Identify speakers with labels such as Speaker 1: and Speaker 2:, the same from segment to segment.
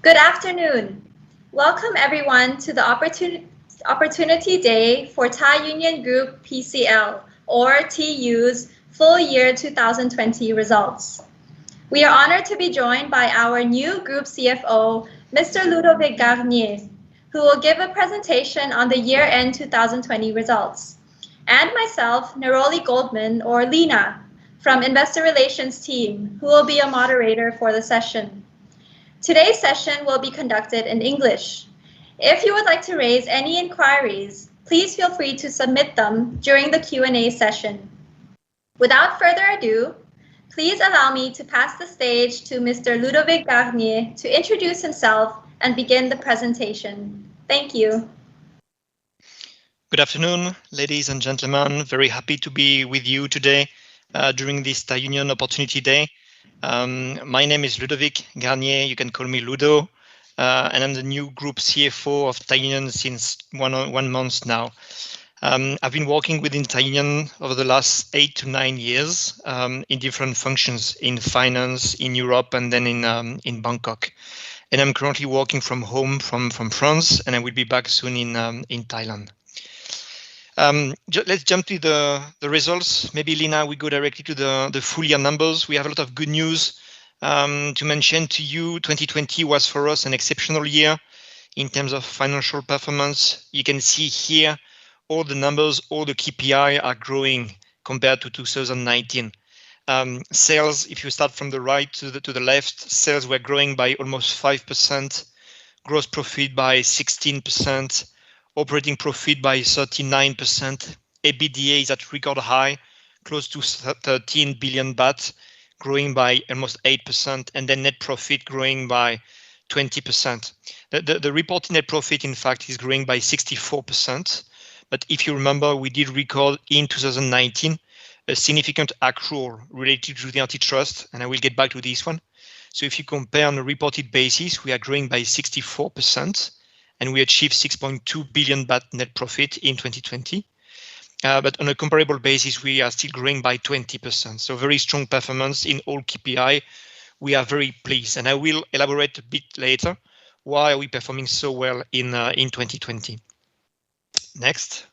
Speaker 1: Good afternoon. Welcome everyone to the Opportunity Day for Thai Union Group PCL, or TU's full year 2020 results. We are honored to be joined by our new Group CFO, Mr. Ludovic Garnier, who will give a presentation on the year-end 2020 results, and myself, Neroli Goldman, or Lena, from Investor Relations team, who will be a moderator for the session. Today's session will be conducted in English. If you would like to raise any inquiries, please feel free to submit them during the Q&A session. Without further ado, please allow me to pass the stage to Mr. Ludovic Garnier to introduce himself and begin the presentation. Thank you.
Speaker 2: Good afternoon, ladies and gentlemen. Very happy to be with you today during this Thai Union Opportunity Day. My name is Ludovic Garnier. You can call me Ludo, and I'm the new Group CFO of Thai Union since one month now. I've been working within Thai Union over the last 8 to 9 years in different functions in finance in Europe and then in Bangkok. And I'm currently working from home from France, and I will be back soon in Thailand. Let's jump to the results. Maybe, Lina, we go directly to the full year numbers. We have a lot of good news to mention to you. 2020 was for us an exceptional year in terms of financial performance. You can see here all the numbers, all the KPI are growing compared to 2019. Sales, if you start from the right to the left, sales were growing by almost 5%, gross profit by 16%, operating profit by 39%, EBITDA is at record high, close to 13 billion baht, growing by almost 8%, and then net profit growing by 20%. The reported net profit, in fact, is growing by 64%. But if you remember, we did record in 2019 a significant accrual related to the antitrust, and I will get back to this one. So if you compare on a reported basis, we are growing by 64%. And we achieved 6.2 billion baht net profit in 2020. But on a comparable basis, we are still growing by 20%. So very strong performance in all KPI. We are very pleased. And I will elaborate a bit later why are we performing so well in 2020. Next.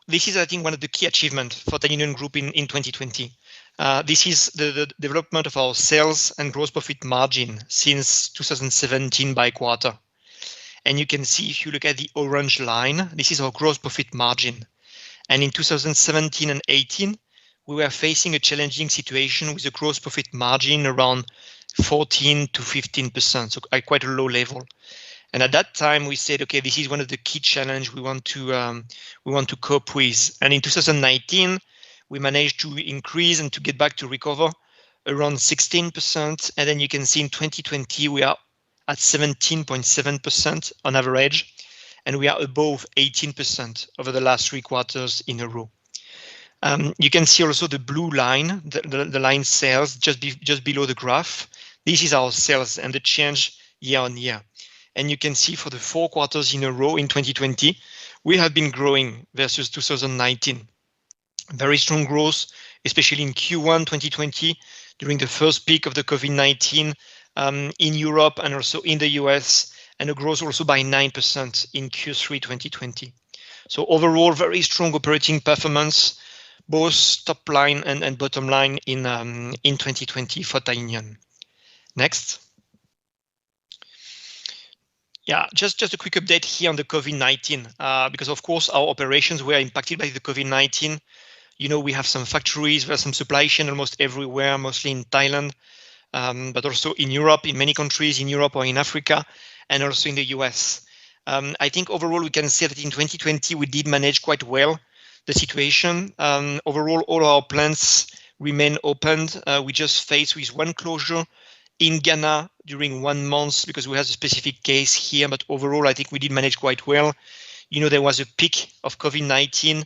Speaker 2: This is, I think, one of the key achievements for Thai Union Group in 2020. This is the development of our sales and gross profit margin since 2017 by quarter. And you can see, if you look at the orange line, this is our gross profit margin. And in 2017 and 18, we were facing a challenging situation with a gross profit margin around 14 to 15%, so at quite a low level. And at that time, we said, okay, this is one of the key challenges we want to cope with. And in 2019, we managed to increase and to get back to recover around 16%. And then you can see in 2020, we are at 17.7% on average, and we are above 18% over the last 3 quarters in a row. You can see also the blue line, the line sales just below the graph. This is our sales and the change year on year. And you can see for the 4 quarters in a row in 2020, we have been growing versus 2019. Very strong growth, especially in Q1 2020, during the first peak of the COVID-19 in Europe and also in the US, and a growth also by 9% in Q3 2020. So overall, very strong operating performance, both top line and bottom line in 2020 for Thai Union. Next. Yeah, just a quick update here on the COVID-19, because of course our operations were impacted by the COVID-19. You know, we have some factories, we have some supply chain almost everywhere, mostly in Thailand, but also in Europe, in many countries in Europe or in Africa, and also in the US. I think overall we can say that in 2020 we did manage quite well the situation. Overall, all our plants remain opened. We just faced with one closure in Ghana during 1 month because we had a specific case here, but overall I think we did manage quite well. You know, there was a peak of COVID-19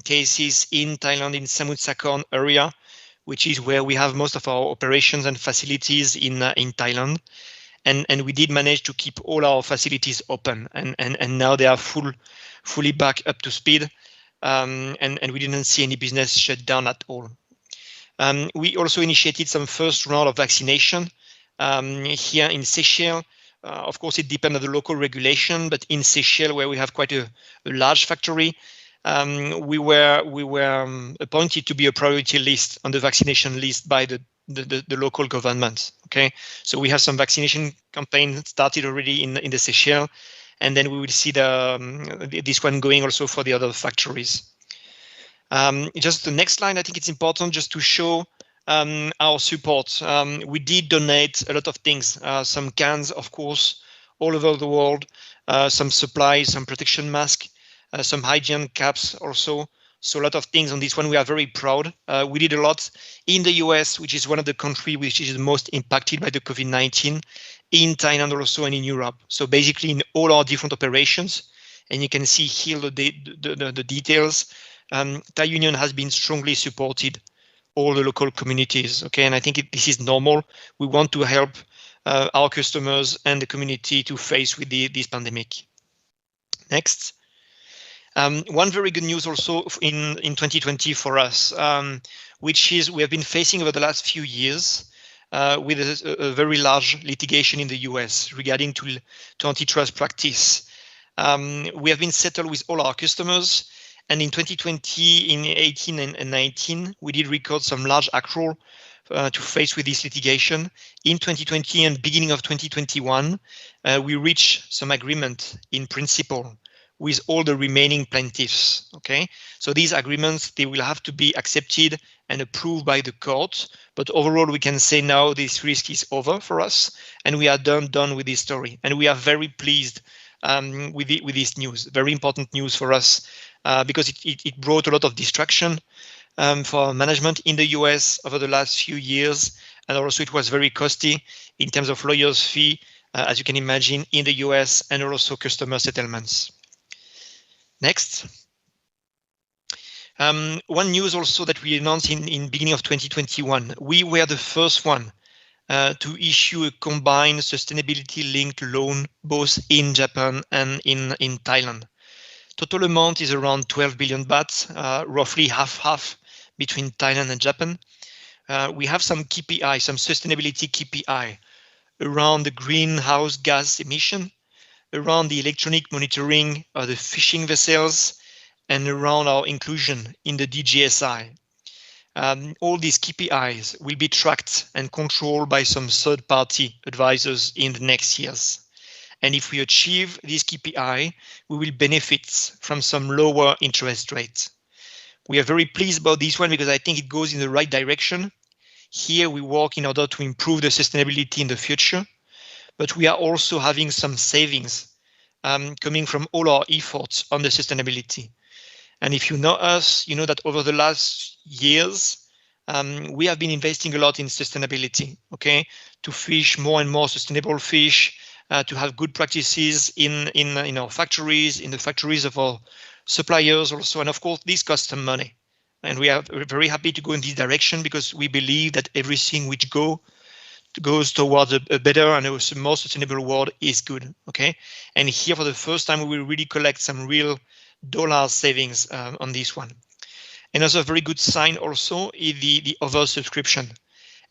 Speaker 2: cases in Thailand, in Samut Sakhon area, which is where we have most of our operations and facilities in Thailand. And we did manage to keep all our facilities open, and now they are fully back up to speed, and we didn't see any business shut down at all. We also initiated some first round of vaccination Here in Seychelles, of course, it depends on the local regulation, but in Seychelles, where we have quite a large factory, we were appointed to be a priority list on the vaccination list by the local government. Okay, so we have some vaccination campaign started already in the Seychelles, and then we will see this one going also for the other factories. Just the next line, I think it's important just to show our support. We did donate a lot of things, some cans, of course, all over the world, some supplies, some protection masks, some hygiene caps also. So a lot of things on this one. We are very proud. We did a lot in the US, which is one of the countries which is the most impacted by the COVID-19, in Thailand also, and in Europe. So basically in all our different operations, and you can see here the details. Thai Union has been strongly supported all the local communities. Okay, and I think this is normal. We want to help our customers and the community to face with this pandemic. Next. One very good news also in 2020 for us, which is we have been facing over the last few years with a very large litigation in the US regarding to antitrust practice. We have been settled with all our customers, and in 2020, in 18 and 19, we did record some large accrual to face with this litigation. In 2020 and beginning of 2021, we reached some agreement in principle with all the remaining plaintiffs. Okay, so these agreements, they will have to be accepted and approved by the court. But overall, we can say now this risk is over for us, and we are done with this story. And we are very pleased with this news. Very important news for us because it brought a lot of distraction for management in the US over the last few years, and also it was very costly in terms of lawyers' fee, as you can imagine, in the US, and also customer settlements. Next. One news also that we announced in beginning of 2021, we were the first one to issue a combined sustainability-linked loan, both in Japan and in Thailand. Total amount is around 12 billion baht, roughly half between Thailand and Japan. We have some KPI, some sustainability KPI around the greenhouse gas emission, around the electronic monitoring of the fishing vessels, and around our inclusion in the DJSI. All these KPIs will be tracked and controlled by some third-party advisors in the next years. And if we achieve this KPI, we will benefit from some lower interest rates. We are very pleased about this one because I think it goes in the right direction. Here we work in order to improve the sustainability in the future, but we are also having some savings coming from all our efforts on the sustainability. And if you know us, you know that over the last years, we have been investing a lot in sustainability, okay, to fish more and more sustainable fish, to have good practices in our factories, in the factories of our suppliers also, and of course, this costs some money. And we are very happy to go in this direction because we believe that everything which goes towards a better and a more sustainable world is good, okay? And here for the first time, we will really collect some real dollar savings on this one. Another very good sign also is the oversubscription.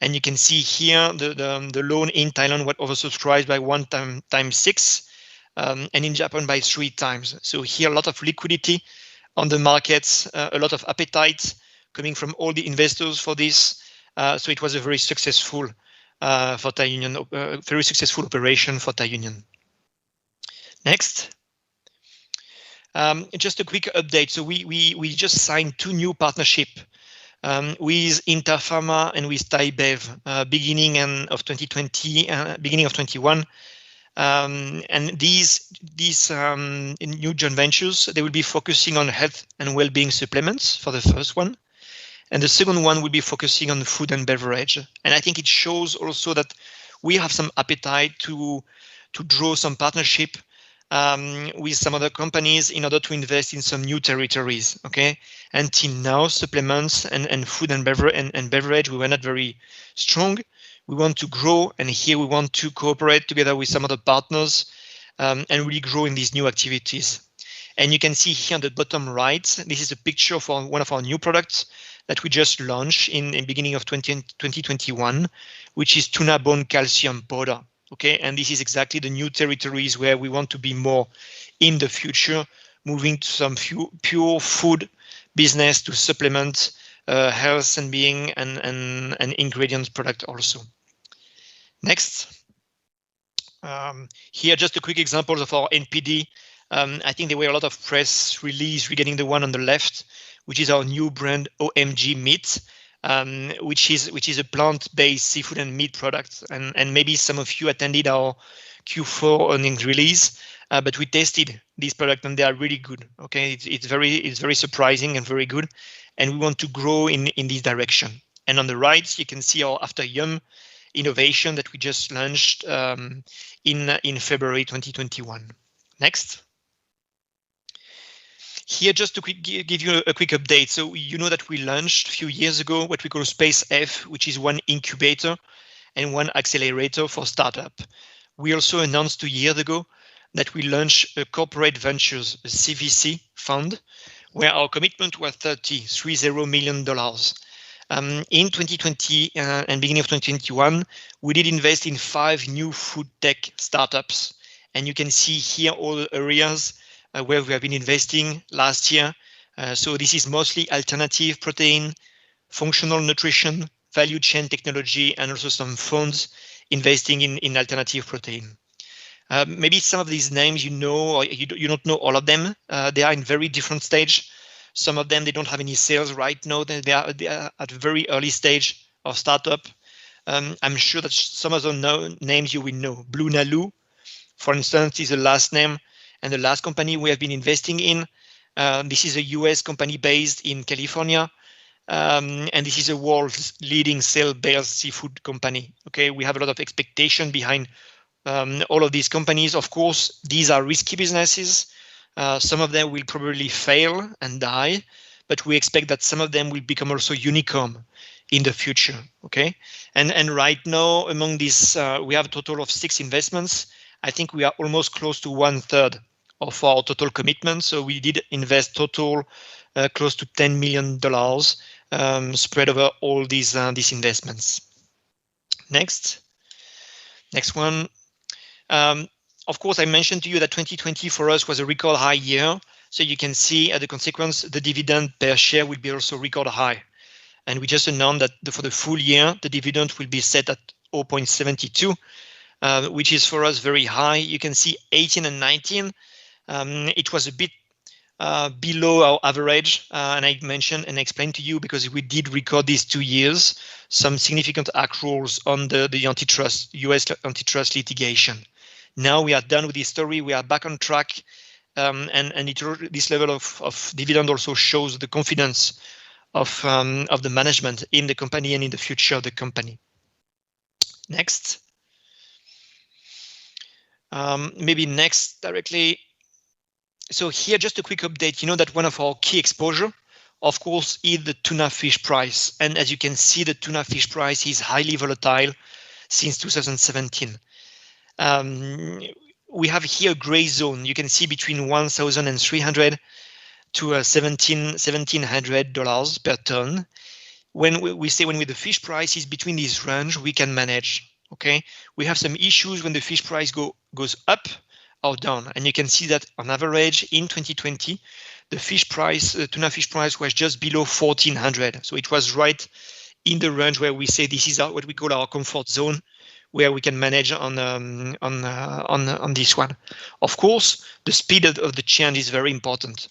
Speaker 2: And you can see here the loan in Thailand was oversubscribed by 1x6, and in Japan by 3 times. So here a lot of liquidity on the markets, a lot of appetite coming from all the investors for this. So it was a very successful for Thai Union, very successful operation for Thai Union. Next. Just a quick update. So we just signed 2 new partnerships with Interpharma and with Thai Bev, beginning of 2020, beginning of 21. And these new joint ventures, they will be focusing on health and well-being supplements for the first one. And the second one will be focusing on food and beverage. And I think it shows also that we have some appetite to draw some partnership with some other companies in order to invest in some new territories. Okay, until now, supplements and food and beverage, we were not very strong. We want to grow, and here we want to cooperate together with some other partners and really grow in these new activities. And you can see here on the bottom right, this is a picture for one of our new products that we just launched in beginning of 2021, which is tuna bone calcium powder. Okay, and this is exactly the new territories where we want to be more in the future, moving to some pure food business to supplement health and being and ingredient product also. Next. Here, just a quick example of our NPD. I think there were a lot of press release regarding the one on the left, which is our new brand OMG Meat, which is a plant-based seafood and meat product. And maybe some of you attended our Q4 earnings release, but we tested this product and they are really good. Okay, it's very surprising and very good, and we want to grow in this direction. And on the right, you can see our After Yum innovation that we just launched in February 2021. Next. Here, just to give you a quick update. So you know that we launched a few years ago what we call Space F, which is one incubator and one accelerator for startup. We also announced 2 years ago that we launched a corporate ventures, a CVC fund, where our commitment was $30 million. In 2020 and beginning of 2021, we did invest in 5 new food tech startups. And you can see here all the areas where we have been investing last year. So this is mostly alternative protein, functional nutrition, value chain technology, and also some funds investing in alternative protein. Maybe some of these names you know, or you don't know all of them. They are in very different stage. Some of them, they don't have any sales right now. They are at a very early stage of startup. I'm sure that some of the names you will know. Blue Nalu, for instance, is the last name and the last company we have been investing in. This is a US company based in California. And this is a world's leading cell-based seafood company. Okay, we have a lot of expectation behind all of these companies. Of course, these are risky businesses. Some of them will probably fail and die, but we expect that some of them will become also unicorn in the future. Okay, and right now among these, we have a total of 6 investments. I think we are almost close to 1/3 of our total commitment. So we did invest total close to $10 million spread over all these investments. Next one. Of course, I mentioned to you that 2020 for us was a record high year. So you can see as a consequence, the dividend per share will be also record high. And we just announced that for the full year, the dividend will be set at 0.72, which is for us very high. You can see 18 and 19. It was a bit below our average, and I mentioned and explained to you because we did record these 2 years, some significant accruals on the US antitrust litigation. Now we are done with this story. We are back on track, and this level of dividend also shows the confidence of the management in the company and in the future of the company. Next. Maybe next directly. So here, just a quick update. You know that one of our key exposure, of course, is the tuna fish price. And as you can see, the tuna fish price is highly volatile since 2017. We have here a gray zone. You can see between $1,300 to $1,700 per ton. When the fish price is between this range, we can manage. Okay, we have some issues when the fish price goes up or down, and you can see that on average in 2020, the tuna fish price was just below 1,400. So it was right in the range where we say this is what we call our comfort zone, where we can manage on this one. Of course, the speed of the change is very important.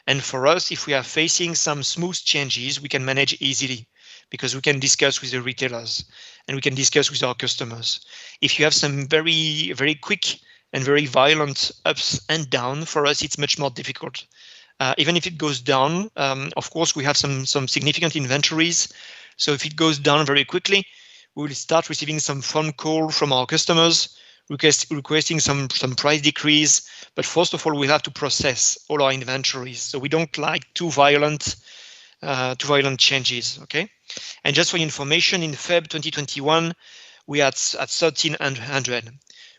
Speaker 2: And for us, if we are facing some smooth changes, we can manage easily because we can discuss with the retailers and we can discuss with our customers. If you have some very, very quick and very violent ups and down, for us, it's much more difficult. Even if it goes down, of course, we have some significant inventories. So if it goes down very quickly, we will start receiving some phone call from our customers requesting some price decrease. But first of all, we have to process all our inventories. So we don't like too violent changes. Okay. And just for information, in Feb 2021, we are at 1,300.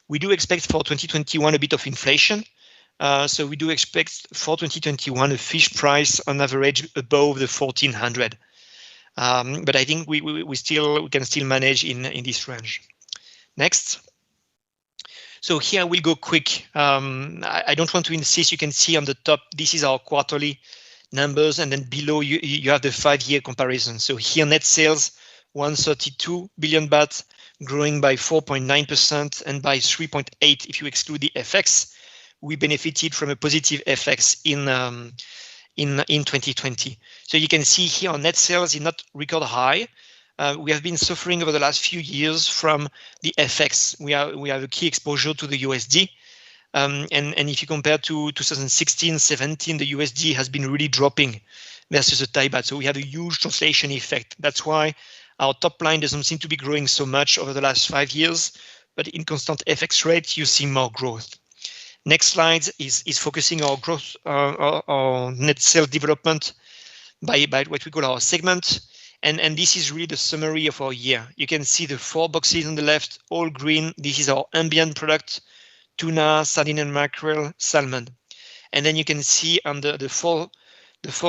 Speaker 2: We do expect for 2021 a bit of inflation. So we do expect for 2021 a fish price on average above the 1,400. But I think we can still manage in this range. Next. So here we'll go quick. I don't want to insist. You can see on the top, this is our quarterly numbers, and then below you have the 5-year comparison. So here net sales 132 billion baht, growing by 4.9% and by 3.8% if you exclude the FX. We benefited from a positive FX in 2020. So you can see here on net sales is not record high. We have been suffering over the last few years from the FX. We have a key exposure to the USD. And if you compare to 2016-17, the USD has been really dropping versus the Thai baht. So we have a huge translation effect. That's why our top line doesn't seem to be growing so much over the last 5 years, but in constant FX rate, you see more growth. Next slide is focusing our growth, our net sales development by what we call our segment. And this is really the summary of our year. You can see the 4 boxes on the left, all green. This is our ambient product, tuna, sardine and mackerel, salmon. And then you can see on the four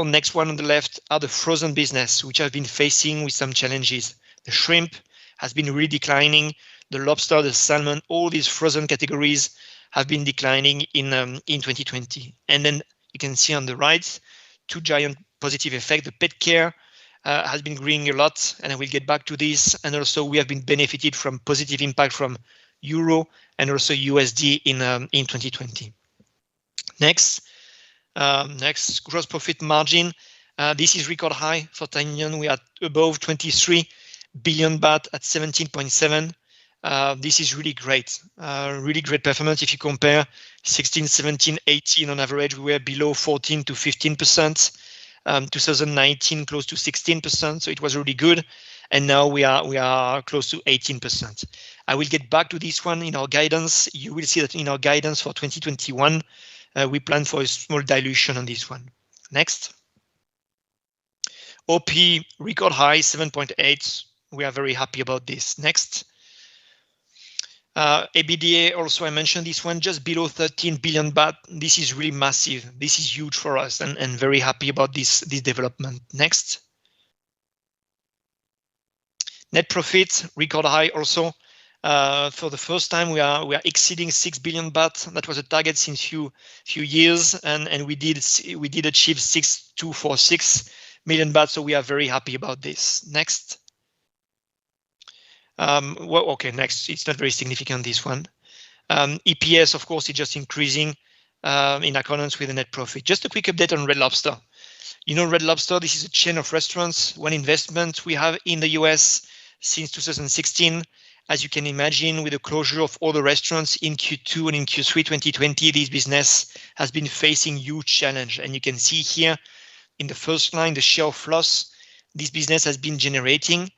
Speaker 2: next one on the left are the frozen business, which have been facing with some challenges. The shrimp has been really declining. The lobster, the salmon, all these frozen categories have been declining in 2020. And then you can see on the right, 2 giant positive effects. The pet care has been growing a lot, and I will get back to this. And also we have been benefited from positive impact from Euro and also USD in 2020. Next gross profit margin. This is record high for Thai Union. We are above 23 billion baht at 17.7. This is really great performance. If you compare 16, 17, 18 on average, we were below 14 to 15%. 2019 close to 16%, so it was really good, and now we are close to 18%. I will get back to this one in our guidance. You will see that in our guidance for 2021, we plan for a small dilution on this one. Next. OP record high 7.8. We are very happy about this. Next. EBITDA, also I mentioned this one, just below 13 billion baht. This is really massive. This is huge for us, and very happy about this development. Next. Net profit, record high also. For the first time, we are exceeding 6 billion baht. That was a target since few years, and we did achieve 6.246 million baht. So we are very happy about this. Next. Well, okay, next. It's not very significant, this one. EPS, of course, is just increasing in accordance with the net profit. Just a quick update on Red Lobster. You know, Red Lobster, this is a chain of restaurants, one investment we have in the US since 2016. As you can imagine, with the closure of all the restaurants in Q2 and in Q3 2020, this business has been facing huge challenge. And you can see here in the first line, the share of loss this business has been generating.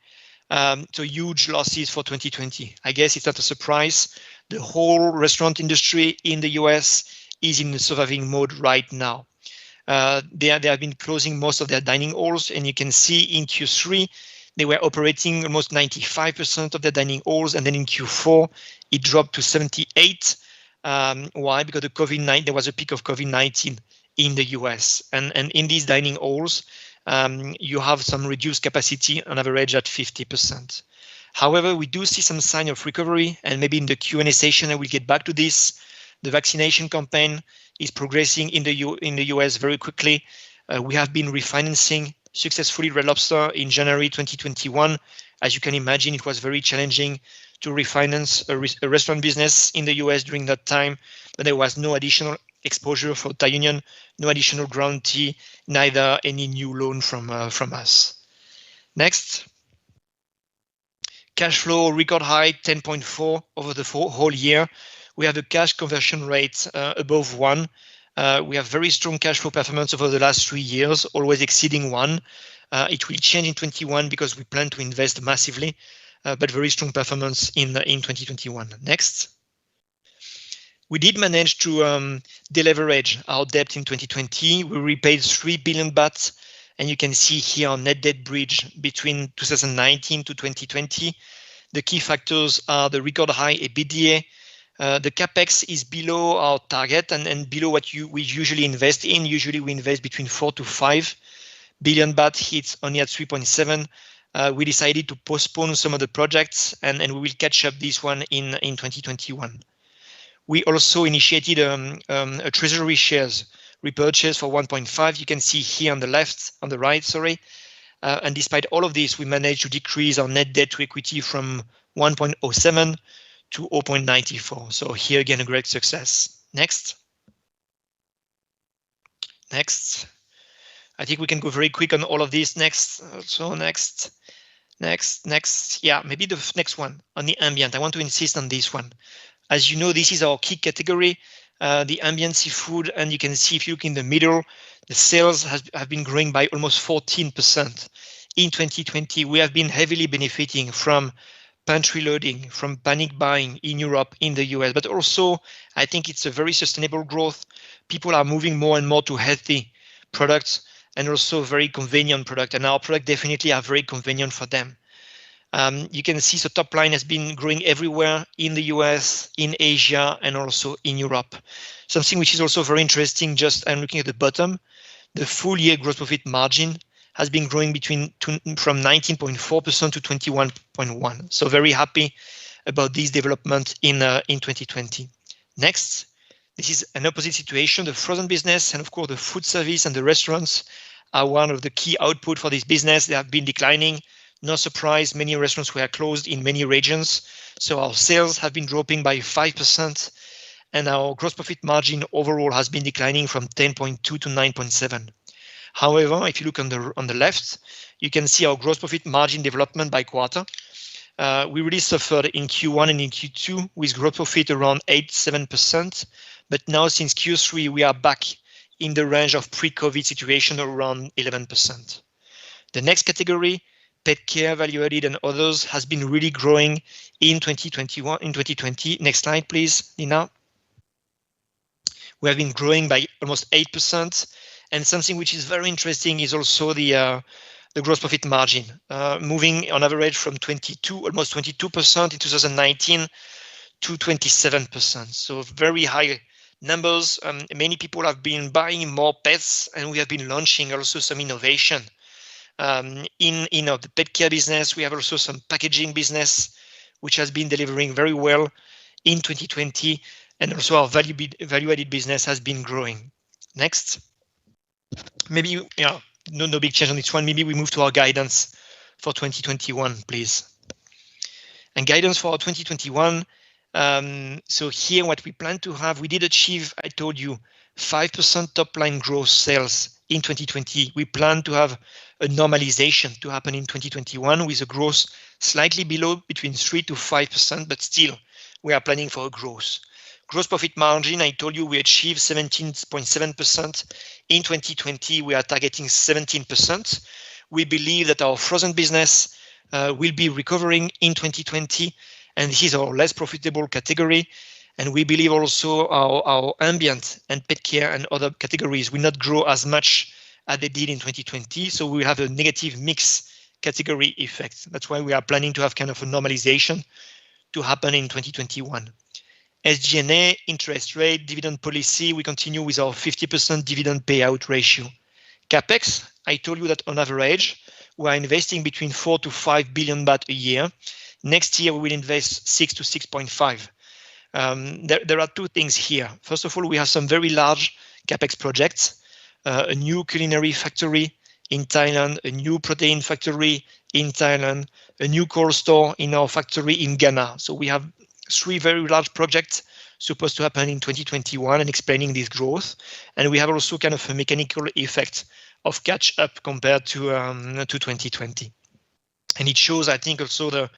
Speaker 2: So huge losses for 2020. I guess it's not a surprise. The whole restaurant industry in the US is in the surviving mode right now. They have been closing most of their dining halls, and you can see in Q3 they were operating almost 95% of their dining halls, and then in Q4 it dropped to 78. Why? Because there was a peak of COVID-19 in the US, and in these dining halls. You have some reduced capacity on average at 50%. However, we do see some sign of recovery, and maybe in the Q&A session I will get back to this. The vaccination campaign is progressing in the US very quickly. We have been refinancing successfully Red Lobster in January 2021. As you can imagine, it was very challenging to refinance a restaurant business in the US during that time, but there was no additional exposure for Thai Union, no additional guarantee, neither any new loan from us. Next. Cash flow record high 10.4 over the whole year. We have a cash conversion rate above 1. We have very strong cash flow performance over the last 3 years, always exceeding 1. It will change in 21 because we plan to invest massively, but very strong performance in 2021. Next. We did manage to deleverage our debt in 2020. We repaid 3 billion baht, and you can see here our net debt bridge between 2019 to 2020. The key factors are the record high EBITDA. The capex is below our target and below what we usually invest in. Usually we invest between 4 to 5 billion baht hits only at 3.7. We decided to postpone some of the projects, and we will catch up this one in 2021. We also initiated a treasury shares repurchase for 1.5. You can see here on the right, sorry. And despite all of this, we managed to decrease our net debt to equity from 1.07 to 0.94. So here again, a great success. Next. I think we can go very quick on all of this. Next. Yeah, maybe the next one on the ambient. I want to insist on this one. As you know, this is our key category, the ambient seafood, and you can see if you look in the middle, the sales have been growing by almost 14%. In 2020, we have been heavily benefiting from pantry loading, from panic buying in Europe, in the US, but also I think it's a very sustainable growth. People are moving more and more to healthy products and also very convenient product, and our product definitely are very convenient for them. You can see the top line has been growing everywhere in the US, in Asia, and also in Europe. Something which is also very interesting, just I'm looking at the bottom, the full year gross profit margin has been growing from 19.4% to 21.1%. So very happy about this development in 2020. Next, this is an opposite situation. The frozen business and of course the food service and the restaurants are one of the key output for this business. They have been declining. No surprise, many restaurants were closed in many regions. So our sales have been dropping by 5%, and our gross profit margin overall has been declining from 10.2 to 9.7. However, if you look on the left, you can see our gross profit margin development by quarter. We really suffered in Q1 and in Q2 with gross profit around 8-7%, but now since Q3 we are back in the range of pre-COVID situation around 11%. The next category, pet care, value added, and others, has been really growing in 2020. Next slide, please, Nina. We have been growing by almost 8%, and something which is very interesting is also the gross profit margin, moving on average from almost 22% in 2019 to 27%. So very high numbers. Many people have been buying more pets, and we have been launching also some innovation. In the pet care business, we have also some packaging business, which has been delivering very well in 2020, and also our value-added business has been growing. Next, maybe no big change on this one. Maybe we move to our guidance for 2021, please. And guidance for 2021. So here, what we plan to have, we did achieve, I told you, 5% top line growth sales in 2020. We plan to have a normalization to happen in 2021 with a growth slightly below, between 3 to 5%, but still we are planning for a growth. Gross profit margin, I told you we achieved 17.7% in 2020. We are targeting 17%. We believe that our frozen business will be recovering in 2020, and this is our less profitable category. And we believe also our ambient and pet care and other categories will not grow as much as they did in 2020. So we will have a negative mix category effect. That's why we are planning to have kind of a normalization to happen in 2021. SG&A, interest rate, dividend policy, we continue with our 50% dividend payout ratio. CapEx, I told you that on average, we are investing between 4 to 5 billion baht a year. Next year, we will invest 6 to 6.5. There are two things here. First of all, we have some very large CapEx projects, a new culinary factory in Thailand, a new protein factory in Thailand, a new cold store in our factory in Ghana. So we have 3 very large projects supposed to happen in 2021 and explaining this growth. And we have also kind of a mechanical effect of catch up compared to 2020. And it shows, I think, also the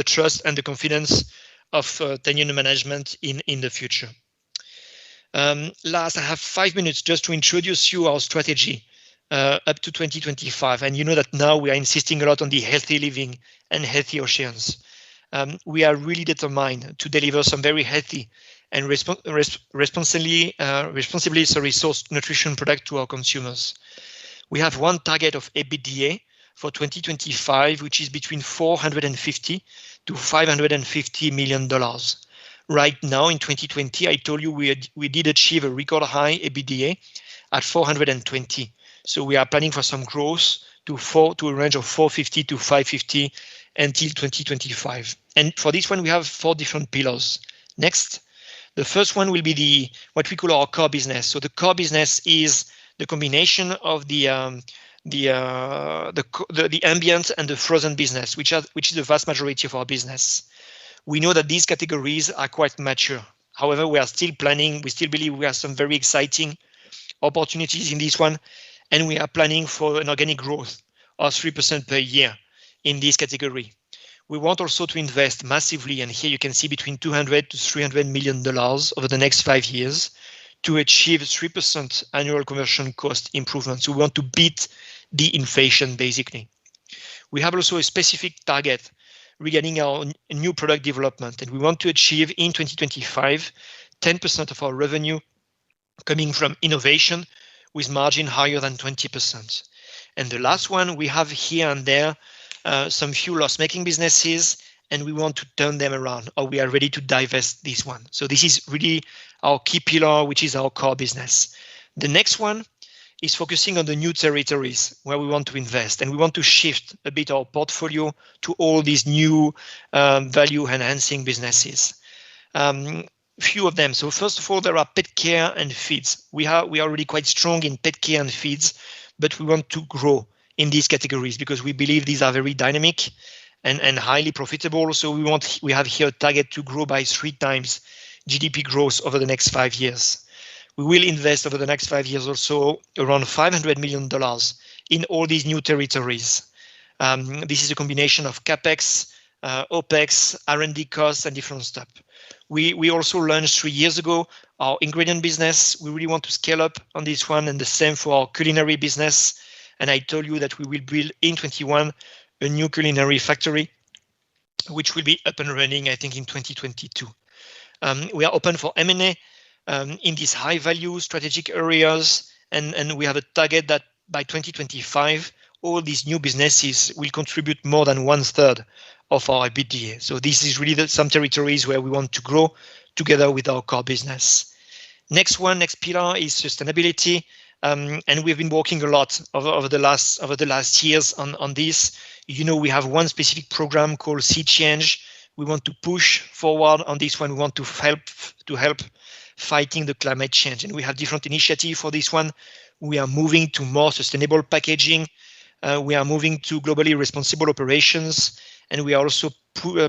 Speaker 2: trust and the confidence of Thai Union management in the future. Last, I have 5 minutes just to introduce you our strategy up to 2025. And you know that now we are insisting a lot on the healthy living and healthy oceans. We are really determined to deliver some very healthy and responsibly sourced nutrition product to our consumers. We have one target of EBITDA for 2025, which is between $450 to $550 million. Right now in 2020, I told you we did achieve a record high EBITDA at 420. So we are planning for some growth to a range of 450 to 550 until 2025. And for this one, we have 4 different pillars. Next, the first one will be what we call our core business. So the core business is the combination of the ambient and the frozen business, which is the vast majority of our business. We know that these categories are quite mature. However, we are still planning. We still believe we have some very exciting opportunities in this one, and we are planning for an organic growth of 3% per year in this category. We want also to invest massively, and here you can see between $200 to $300 million over the next 5 years to achieve 3% annual conversion cost improvements. We want to beat the inflation, basically. We have also a specific target regarding our new product development, and we want to achieve in 2025 10% of our revenue coming from innovation with margin higher than 20%. And the last one, we have here and there some few loss-making businesses, and we want to turn them around, or we are ready to divest this one. So this is really our key pillar, which is our core business. The next one is focusing on the new territories where we want to invest, and we want to shift a bit our portfolio to all these new value-enhancing businesses. Few of them. So first of all, there are pet care and feeds. We are already quite strong in pet care and feeds, but we want to grow in these categories because we believe these are very dynamic and highly profitable. So we have here a target to grow by 3 times GDP growth over the next 5 years. We will invest over the next 5 years also around $500 million in all these new territories. This is a combination of CapEx, OpEx, R&D costs, and different stuff. We also launched 3 years ago our ingredient business. We really want to scale up on this one, and the same for our culinary business. And I told you that we will build in 21 a new culinary factory, which will be up and running, I think, in 2022. We are open for M&A in these high value strategic areas, and we have a target that by 2025, all these new businesses will contribute more than 1/3 of our EBITDA. So this is really some territories where we want to grow together with our core business. Next pillar is sustainability. And we've been working a lot over the last years on this. You know, we have one specific program called Sea Change. We want to push forward on this one. We want to help fighting the climate change, and we have different initiatives for this one. We are moving to more sustainable packaging. We are moving to globally responsible operations, and we are also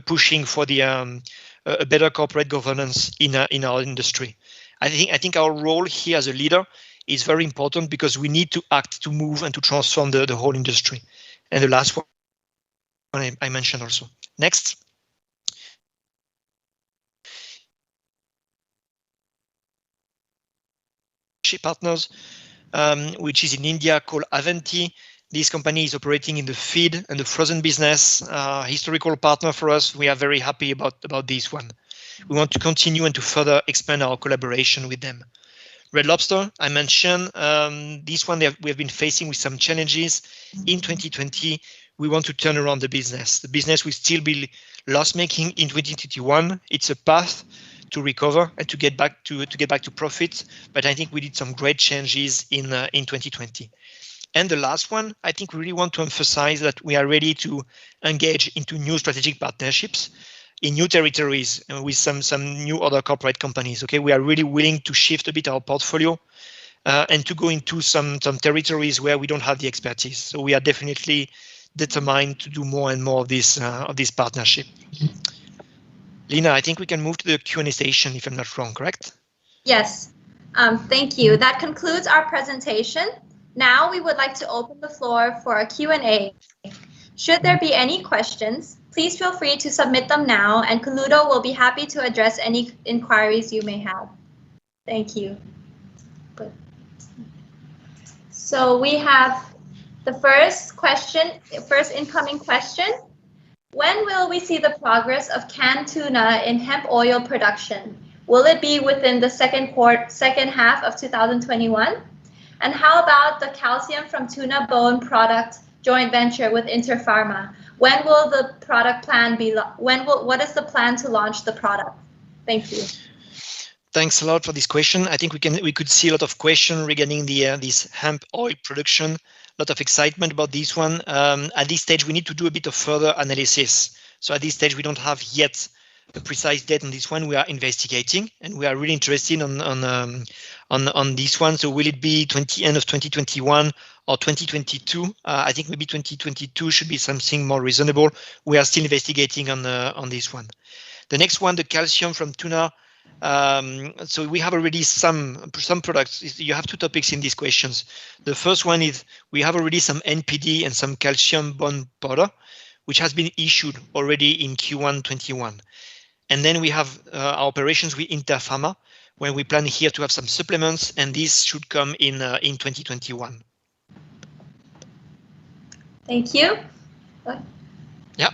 Speaker 2: pushing for a better corporate governance in our industry. I think our role here as a leader is very important because we need to act to move and to transform the whole industry. And the last one I mentioned also. Next. Partners, which is in India called Avanti. This company is operating in the feed and the frozen business. Historical partner for us. We are very happy about this one. We want to continue and to further expand our collaboration with them. Red Lobster, I mentioned this one. We have been facing with some challenges in 2020. We want to turn around the business. The business will still be loss-making in 2021. It's a path to recover and to get back to profit. But I think we did some great changes in 2020. And the last one, I think we really want to emphasize that we are ready to engage into new strategic partnerships in new territories with some new other corporate companies. Okay, we are really willing to shift a bit our portfolio and to go into some territories where we don't have the expertise. So we are definitely determined to do more and more of this partnership. Lina, I think we can move to the Q&A station if I'm not wrong, correct?
Speaker 1: Yes, thank you. That concludes our presentation. Now we would like to open the floor for a Q&A. Should there be any questions, please feel free to submit them now, and Kuludo will be happy to address any inquiries you may have. Thank you. Good. So we have the first incoming question. When will we see the progress of canned tuna in hemp oil production? Will it be within the second half of 2021? And how about the calcium from tuna bone product joint venture with Interpharma? When will the product plan be? What is the plan to launch the product? Thank you.
Speaker 2: Thanks a lot for this question. I think we could see a lot of questions regarding this hemp oil production. A lot of excitement about this one. At this stage, we need to do a bit of further analysis. So at this stage, we don't have yet a precise date on this one. We are investigating, and we are really interested on this one. So will it be end of 2021 or 2022? I think maybe 2022 should be something more reasonable. We are still investigating on this one. The next one, the calcium from tuna. So we have already some products. You have two topics in these questions. The first one is we have already some NPD and some calcium bond powder, which has been issued already in Q1 21. And then we have our operations with Interpharma, where we plan here to have some supplements, and this should come in 2021.
Speaker 1: Thank you. What?
Speaker 2: Yeah.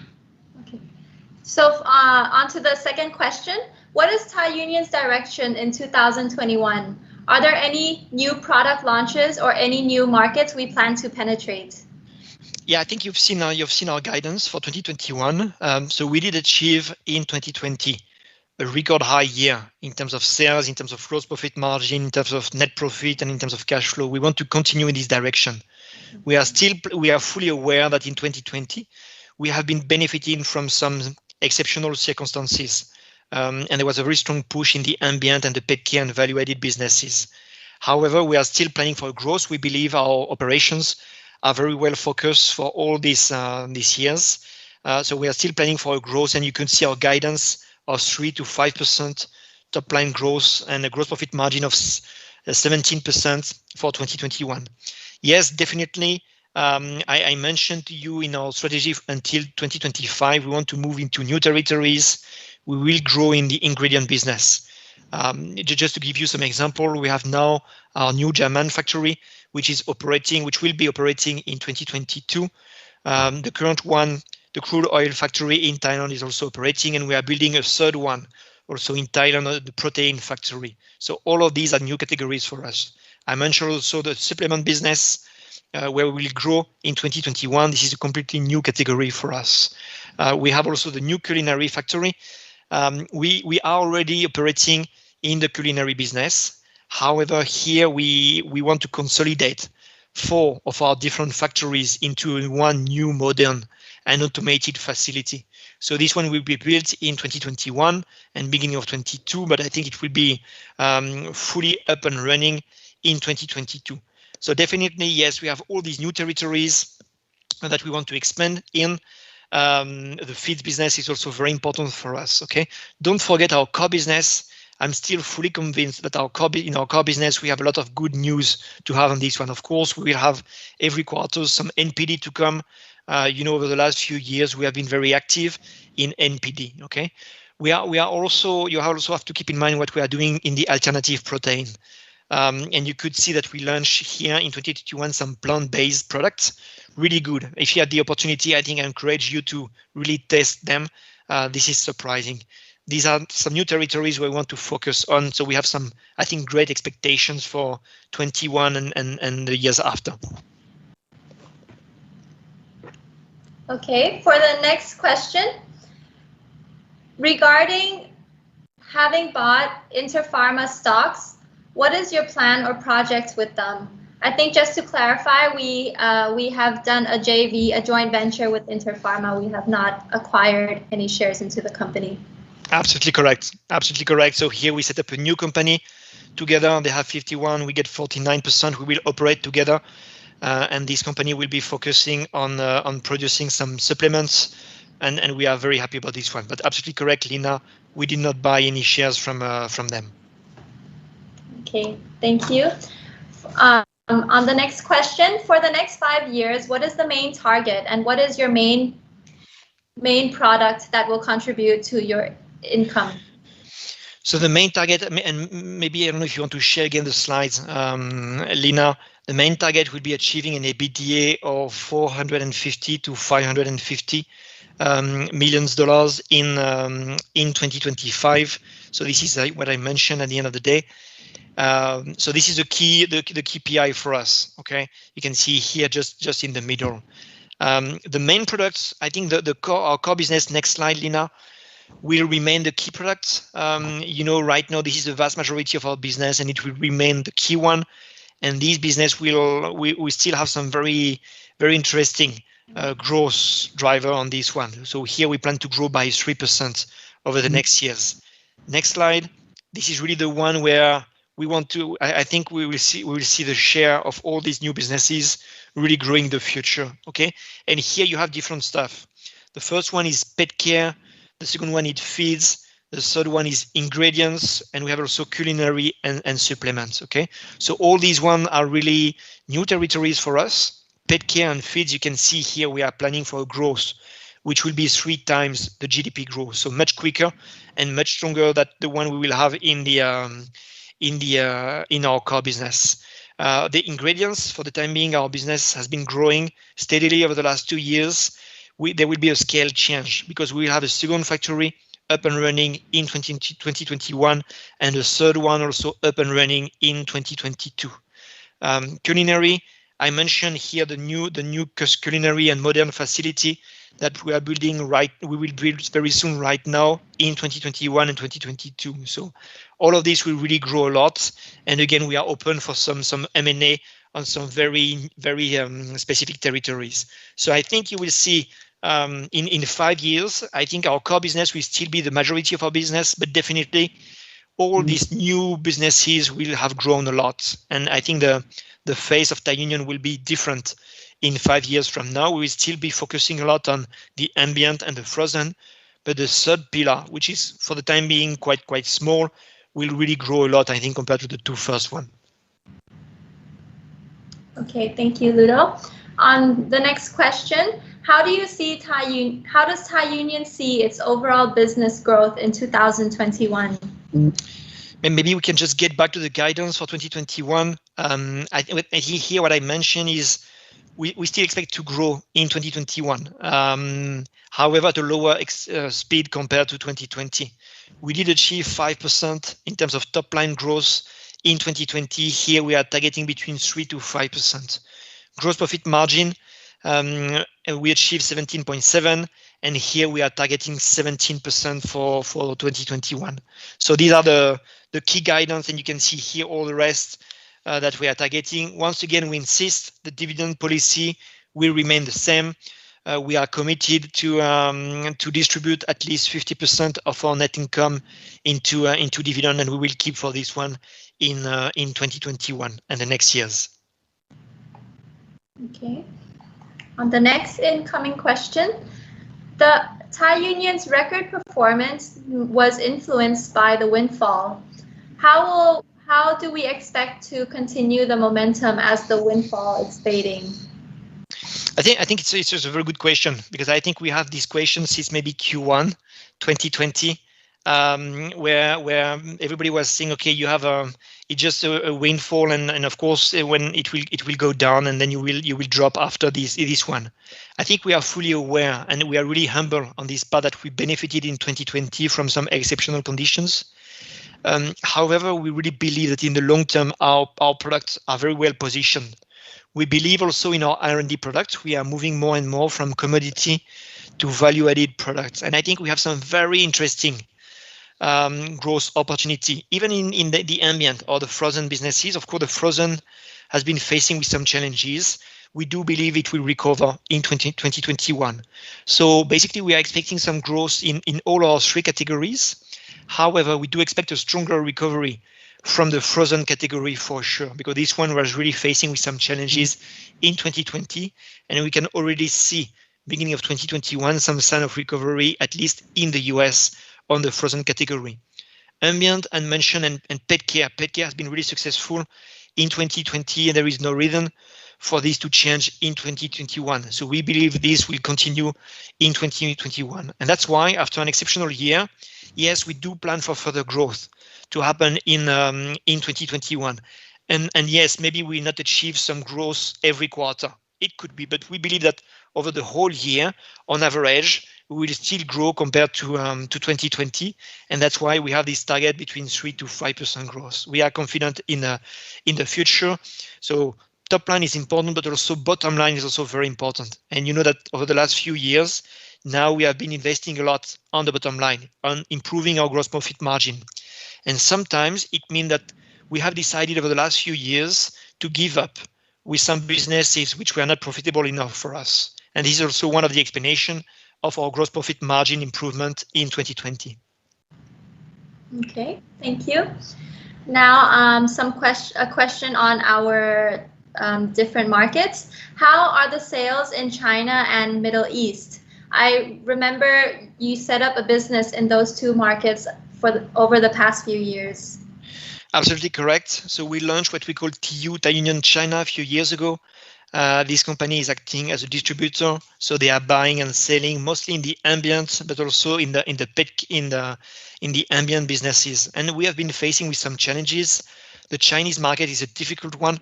Speaker 1: Okay. So on to the second question. What is Thai Union's direction in 2021? Are there any new product launches or any new markets we plan to penetrate?
Speaker 2: Yeah, I think you've seen our guidance for 2021. So we did achieve in 2020 a record high year in terms of sales, in terms of gross profit margin, in terms of net profit, and in terms of cash flow. We want to continue in this direction. We are fully aware that in 2020 we have been benefiting from some exceptional circumstances. And there was a very strong push in the ambient and the pet care and value-added businesses. However, we are still planning for growth. We believe our operations are very well focused for all these years. So we are still planning for a growth, and you can see our guidance of 3 to 5% top line growth and a gross profit margin of 17% for 2021. Yes, definitely. I mentioned to you in our strategy until 2025, we want to move into new territories. We will grow in the ingredient business. Just to give you some example, we have now our new German factory, which will be operating in 2022. The current one, the crude oil factory in Thailand, is also operating, and we are building a third one also in Thailand, the protein factory. So all of these are new categories for us. I mentioned also the supplement business, where we will grow in 2021. This is a completely new category for us. We have also the new culinary factory. We are already operating in the culinary business. However, here we want to consolidate 4 of our different factories into one new modern and automated facility. So this one will be built in 2021 and beginning of 22, but I think it will be fully up and running in 2022. So definitely, yes, we have all these new territories that we want to expand in. The feeds business is also very important for us. Okay, don't forget our core business. I'm still fully convinced that in our core business, we have a lot of good news to have on this one. Of course, we will have every quarter some NPD to come. Over the last few years, we have been very active in NPD. Okay, you also have to keep in mind what we are doing in the alternative protein. And you could see that we launched here in 2021 some plant-based products, really good. If you had the opportunity, I think I encourage you to really test them. This is surprising. These are some new territories where we want to focus on. So we have some, I think, great expectations for 21 and the years after.
Speaker 1: Okay, for the next question, regarding having bought Interpharma stocks, what is your plan or project with them? I think just to clarify, we have done a JV, a joint venture with Interpharma. We have not acquired any shares into the company.
Speaker 2: Absolutely correct. Absolutely correct. So here we set up a new company together. They have 51, we get 49%. We will operate together, and this company will be focusing on producing some supplements, and we are very happy about this one. But absolutely correct, Lina. We did not buy any shares from them.
Speaker 1: Okay, thank you. On the next question, for the next 5 years, what is the main target, and what is your main product that will contribute to your income?
Speaker 2: So the main target, and maybe I don't know if you want to share again the slides, Lina. The main target will be achieving an EBITDA of $450 to $550 million in 2025. So this is what I mentioned at the end of the day. So this is the KPI for us. Okay, you can see here just in the middle. The main products, I think our core business. Next slide, Lina. will remain the key product. Right now this is the vast majority of our business, and it will remain the key one. And this business we still have some very, very interesting growth driver on this one. So here we plan to grow by 3% over the next years. Next slide. This is really the one where we want to. I think we will see the share of all these new businesses really growing in the future. Okay, and here you have different stuff. The first one is pet care. The second one is feeds. The third one is ingredients, and we have also culinary and supplements. Okay, so all these ones are really new territories for us. Pet care and feeds, you can see here we are planning for a growth which will be 3 times the GDP growth, so much quicker and much stronger than the one we will have in our core business. The ingredients, for the time being, our business has been growing steadily over the last 2 years. There will be a scale change because we will have a second factory up and running in 2021, and a third one also up and running in 2022. Culinary, I mentioned here the new culinary and modern facility that we are building we will build very soon right now in 2021 and 2022. So all of this will really grow a lot. And again, we are open for some M&A on some very, very specific territories. So I think you will see in 5 years, I think our core business will still be the majority of our business, but definitely all these new businesses will have grown a lot. And I think the face of Thai Union will be different in 5 years from now. We will still be focusing a lot on the ambient and the frozen, but the third pillar, which is for the time being quite small, will really grow a lot, I think, compared to the 2 first one.
Speaker 1: Okay, thank you, Ludo. On the next question, how does Thai Union see its overall business growth in 2021?
Speaker 2: And maybe we can just get back to the guidance for 2021. I think here what I mentioned is we still expect to grow in 2021. However, at a lower speed compared to 2020. We did achieve 5% in terms of top line growth in 2020. Here we are targeting between 3 to 5%. Gross profit margin, we achieved 17.7%, and here we are targeting 17% for 2021. So these are the key guidance, and you can see here all the rest that we are targeting. Once again, we insist the dividend policy will remain the same. We are committed to distribute at least 50% of our net income into dividend, and we will keep for this one in 2021 and the next years.
Speaker 1: Okay. On the next incoming question, the Thai Union's record performance was influenced by the windfall. How do we expect to continue the momentum as the windfall is fading?
Speaker 2: I think it's just a very good question, because I think we have this question since maybe Q1 2020, where everybody was saying, okay, you have it's just a windfall, and of course when it will go down, and then you will drop after this one. I think we are fully aware, and we are really humble on this part, that we benefited in 2020 from some exceptional conditions. However, we really believe that in the long term, our products are very well positioned. We believe also in our R&D products. We are moving more and more from commodity to value-added products, and I think we have some very interesting growth opportunity, even in the ambient or the frozen businesses. Of course, the frozen has been facing with some challenges. We do believe it will recover in 2021. So basically, we are expecting some growth in all our 3 categories. However, we do expect a stronger recovery from the frozen category for sure, because this one was really facing with some challenges in 2020, and we can already see beginning of 2021 some sign of recovery, at least in the US, on the frozen category. Ambient and mention and pet care. Pet care has been really successful in 2020, and there is no reason for this to change in 2021. So we believe this will continue in 2021. And that's why, after an exceptional year, yes, we do plan for further growth to happen in 2021. And yes, maybe we will not achieve some growth every quarter. It could be, but we believe that over the whole year, on average, we will still grow compared to 2020, and that's why we have this target between 3 to 5% growth. We are confident in the future. So top line is important, but also bottom line is also very important. And you know that over the last few years, now we have been investing a lot on the bottom line, on improving our gross profit margin. And sometimes it means that we have decided over the last few years to give up with some businesses which were not profitable enough for us. And this is also one of the explanations of our gross profit margin improvement in 2020.
Speaker 1: Okay, thank you. Now, a question on our different markets. How are the sales in China and Middle East? I remember you set up a business in those two markets over the past few years.
Speaker 2: Absolutely correct. So we launched what we call TU, Thai Union China, a few years ago. This company is acting as a distributor, so they are buying and selling mostly in the ambient, but also in the ambient businesses. And we have been facing with some challenges. The Chinese market is a difficult one,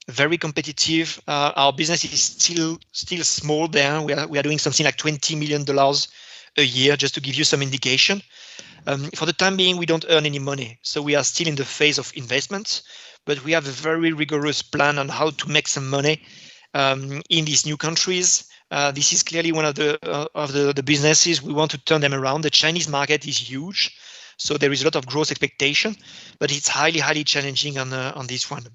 Speaker 2: very competitive. Our business is still small there. We are doing something like $20 million a year, just to give you some indication. For the time being, we don't earn any money, so we are still in the phase of investment, but we have a very rigorous plan on how to make some money in these new countries. This is clearly one of the businesses we want to turn them around. The Chinese market is huge, so there is a lot of growth expectation, but it's highly challenging on this one.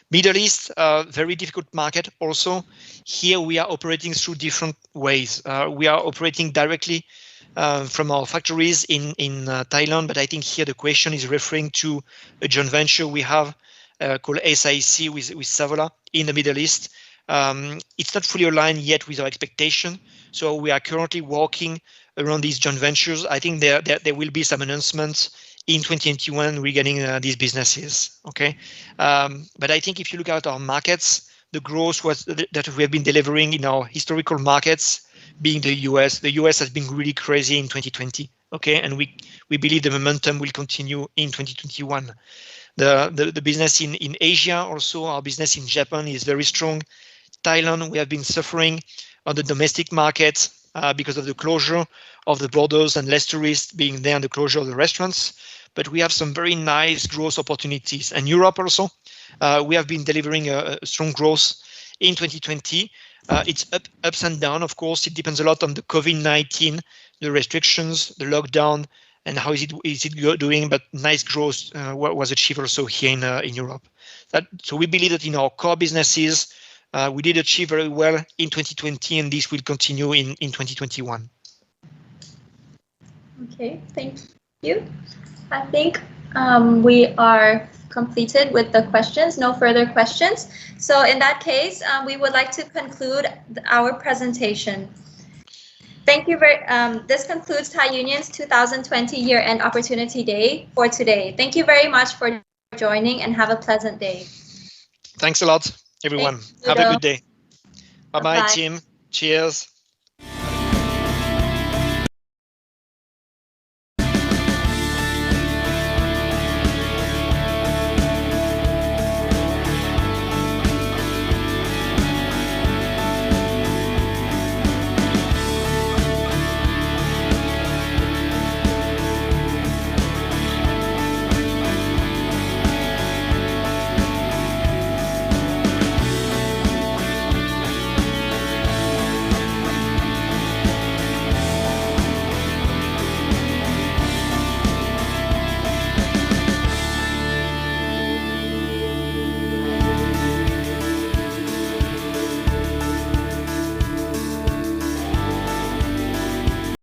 Speaker 2: Middle East, very difficult market also. Here we are operating through different ways. We are operating directly from our factories in Thailand, but I think here the question is referring to a joint venture we have called SIC with Savola in the Middle East. It's not fully aligned yet with our expectation, so we are currently working around these joint ventures. I think there will be some announcements in 2021 regarding these businesses. Okay, but I think if you look at our markets, the growth that we have been delivering in our historical markets, being the US has been really crazy in 2020. Okay, and we believe the momentum will continue in 2021. The business in Asia, also our business in Japan is very strong. Thailand, we have been suffering on the domestic market because of the closure of the borders and less tourists being there and the closure of the restaurants. But we have some very nice growth opportunities. And Europe also, we have been delivering a strong growth in 2020. It's ups and down, of course. It depends a lot on the COVID-19, the restrictions, the lockdown, and how is it doing. But nice growth was achieved also here in Europe. So we believe that in our core businesses, we did achieve very well in 2020, and this will continue in 2021.
Speaker 1: Okay, thank you. I think we are completed with the questions, no further questions. So in that case, we would like to conclude our presentation. Thank you this concludes Thai Union's 2020 Year-End Opportunity Day for today. Thank you very much for joining and have a pleasant day.
Speaker 2: Thanks a lot, everyone. Have a good day. Bye-bye, team. Cheers.